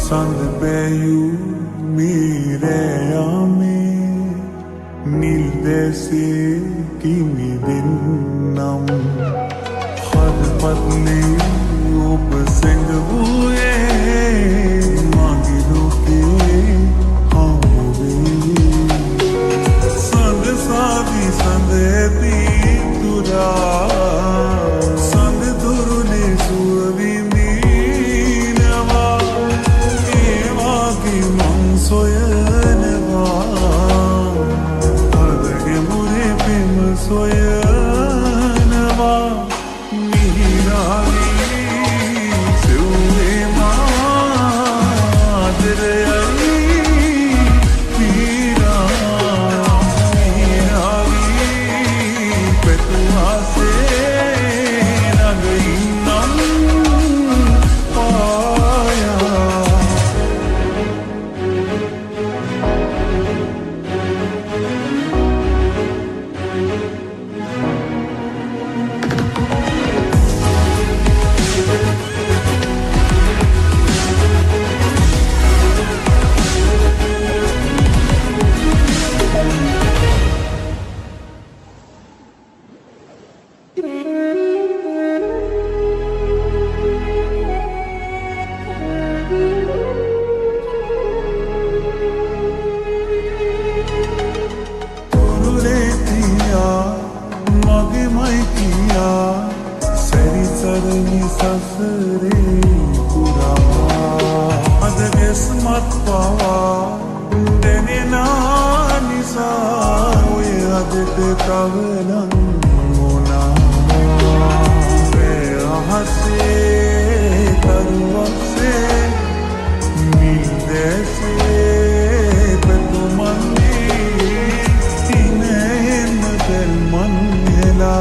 संग बेयू मेरे में नील देसे किमी दिनम हद पतली उप सिंग हुए मांगी रुके संग सावी संदेती तुरा संग दुरुने सुरवी मीनवा एवागी मंसोयनवा अदगे मुरे प्रेम सोयनवा मीरावी सिवे मादर ससरे पुरा अदगे स्मत पावा देने नानी सा वे अदगे तवलन मोना वे हसे तरुवक से नींदे से बेतु मंदी इन्हें दिल मंगला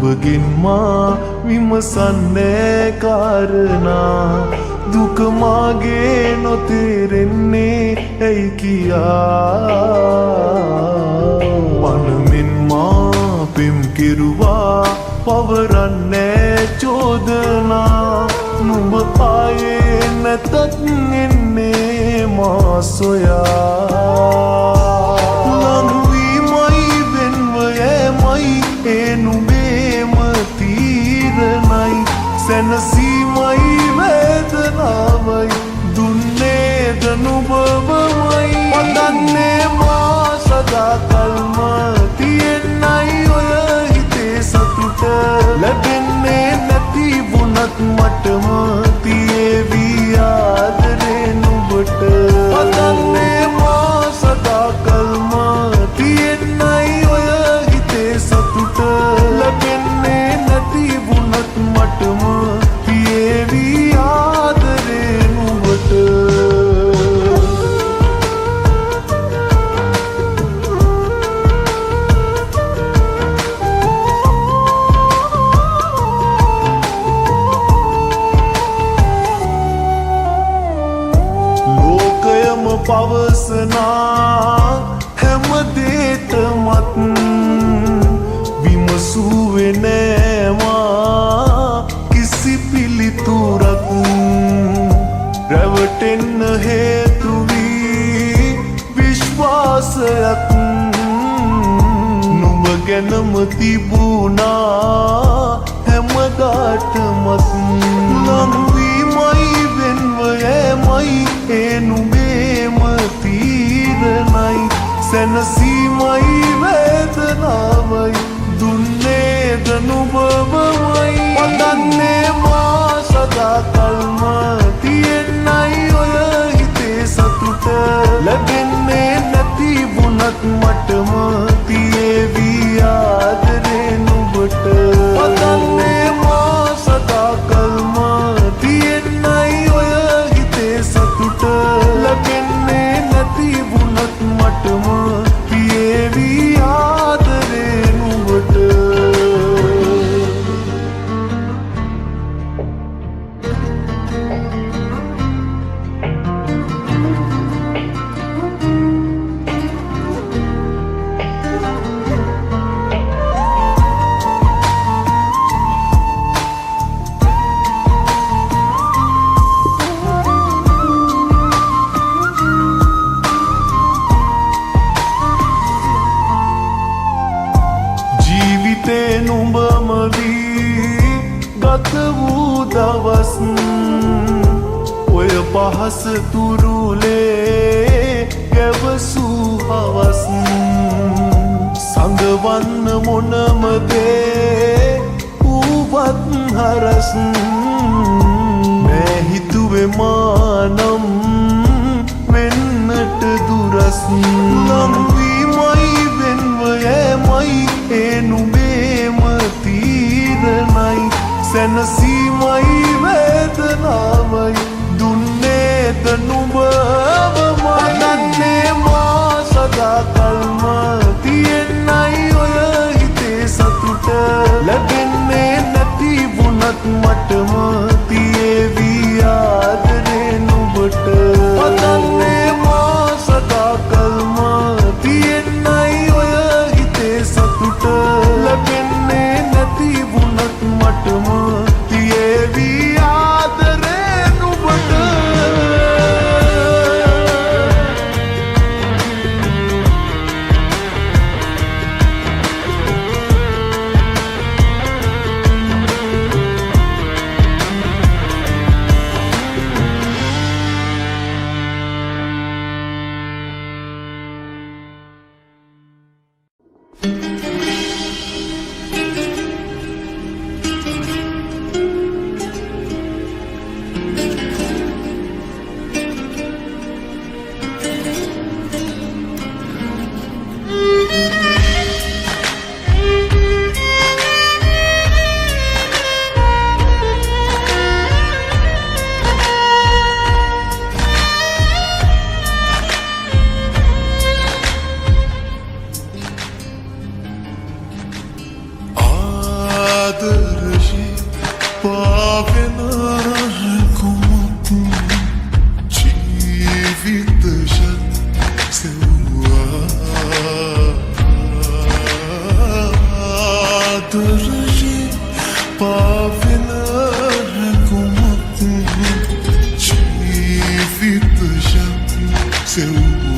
නුඹගෙන් මා විමසන්නේ කාරණා දුක මාගේ නොතේරෙන්නේ ඇයි කියා පනමින් මා පෙම් කෙරුවා පවරන්නේ චෝදනා නුඹ ආයේ නැතත් එන්නේ මා සොයා ලංවීමයි වෙන්ව යෑමයි ඒ නුඹේම තීරණයි සැනසීමයි වේදනාවයි දුන්නේද නුඹමයි පතන්නේ මා සදාකල්ම තියෙන්නයි ඔය හිතේ සතුට ලැබෙන්නේ නැති වුණත් මටම තියේවි ආදරේ නුඹට පතන්නේ මා සදාකල්ම තියෙන්නයි ඔය හිතේ සතුට ලැබෙන්නේ නැති වුණත් මටම තියේවි ආදරේ නුඹට පවසනා හැමදේට මත් විමසුවේ නෑමා කිසි පිළිතුරක් රැවටෙන්න හේතු වී විශ්වාසයක් නුඹ ගැනම තිබුණා හැමදාටමත් ලංවීමයි වෙන්ව යෑමයි ඒ නුඹේම තීරණයි සැනසීමයි වේදනාවයි දුන්නේද නුඹමයි පතන්නේ මා සදාකල්ම තියෙන්නයි ඔය හිතේ සතුට ලැබෙන්නේ නැති වුණත් මටම තියේවි ආදරේ නුඹට පතන්නේ මා සදාකල්ම තියෙන්නයි ඔය හිතේ සතුට ලැබෙන්නේ නැති වුණත් මටම තියේවි ආදරේ නුඹට නුඹම වී ගත වූ දවස් ඔය පහස තුරුලේ ගැවසූ හවස් සඟවන්න මොනම දේ වූවත් හරස් නෑ හිතුවේ මානම් වෙන්නට දුරස් ලංවීමයි වෙන්ව යෑමයි ඒ නුඹේම තීරණයි සැනසීමයි වේදනාවයි දුන්නේද නුඹමයි පතන්නේ මා සදාකල්ම තියෙන්නයි ඔය හිතේ සතුට ලැබෙන්නේ නැති වුණත් මටම තියේවි ආදරේ නුඹට පතන්නේ මා සදාකල්ම තියෙන්නයි ඔය හිතේ සතුට ලැබෙන්නේ නැති වුණත් මටම තියේවි ආදරේ आदरशी पावेना है कुमक जीवित शत से हुआ आदरशी पावेना है कुमक जीवित शत से हुआ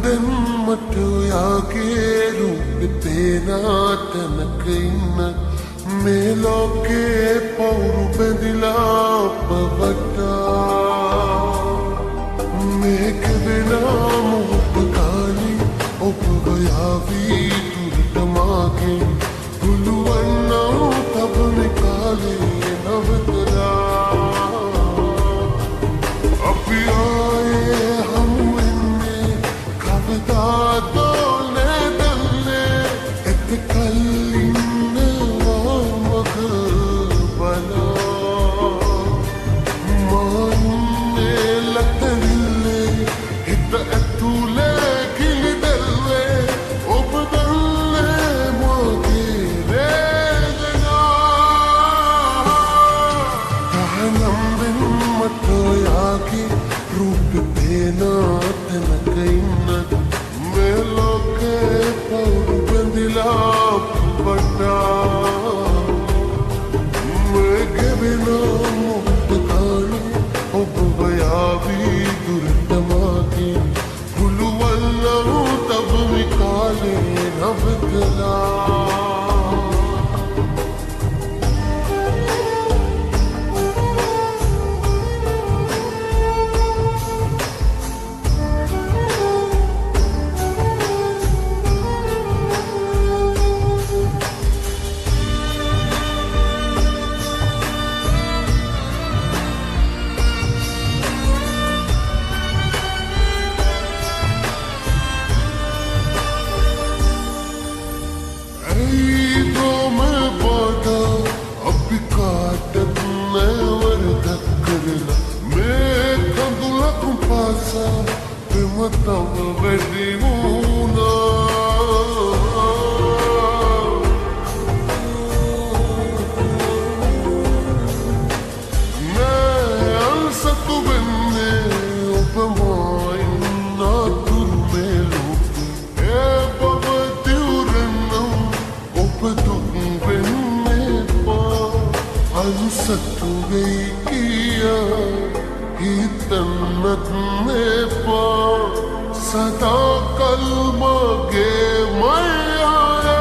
දැන් මට ඔයාගේ රූපෙ පේනා තැනක ඉන්න මේ ලෝකේ පවුරු බැඳිලා අප වටා මේක වෙනා මොහොත කාලේ ඔබ ගයාවී දුරට මාගෙන් පුළුවන් නම් තවම කාලේ නවතලා අපි ආයේ හමු වෙන්නේ කවදාදෝ නැදන්නේ එතකල් ඉන්නවා මග බලා මන්නේ ලතවිල්ලේ හිත ඇතුලේ කිලිදල්වේ ඔබ දන්නේ මගේ වේදනා තහනම් වෙන මට ඔයාගේ රූපෙ පේනා තැනක ඉන්න මේ ලෝකේ පවුරු බැඳිලා වටා මේ ගෙවෙන මොහොත කාලේ ඔබ ගයාවී දුරට මාගෙන් පුළුවන් නම් තවම කාලේ නවතලා Tava vedimuna ne alsa tu benne upamai na turmelu e babati urenna upatu benne pa alsa tu geikiya hitanat ne pa सदा कल मगे मैं आया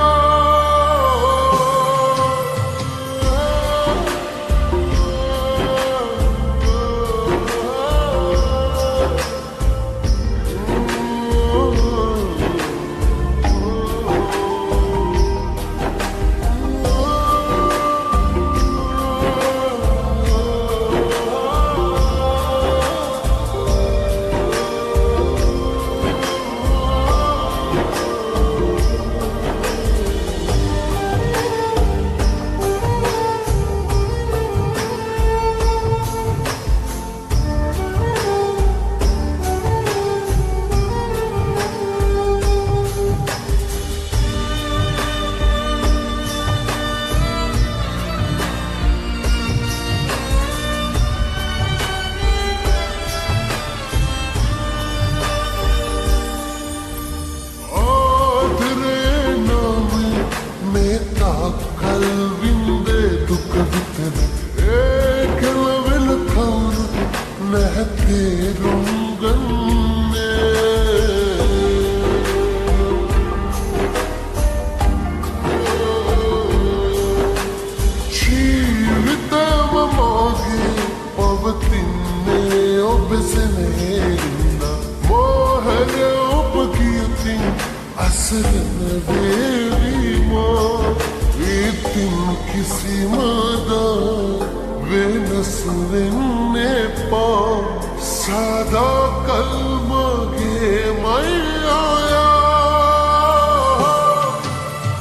सदा कल मगे मैं आया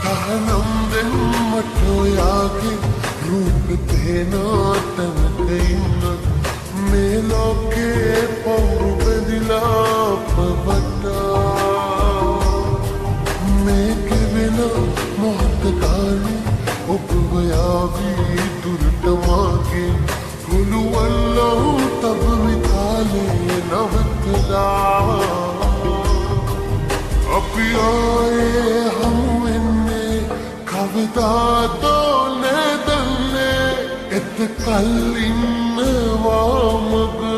तहनम दिन मटोयागे रूप देना तनक इन मेलो के पौरु बदिला पवता मैं के बिना मोहत काली उपगयावी दुर्दमागे गुलु अल्लाह तब मिताले नवतला अभी आए हम इन्हें कविता तोले दले इत कल इन वामग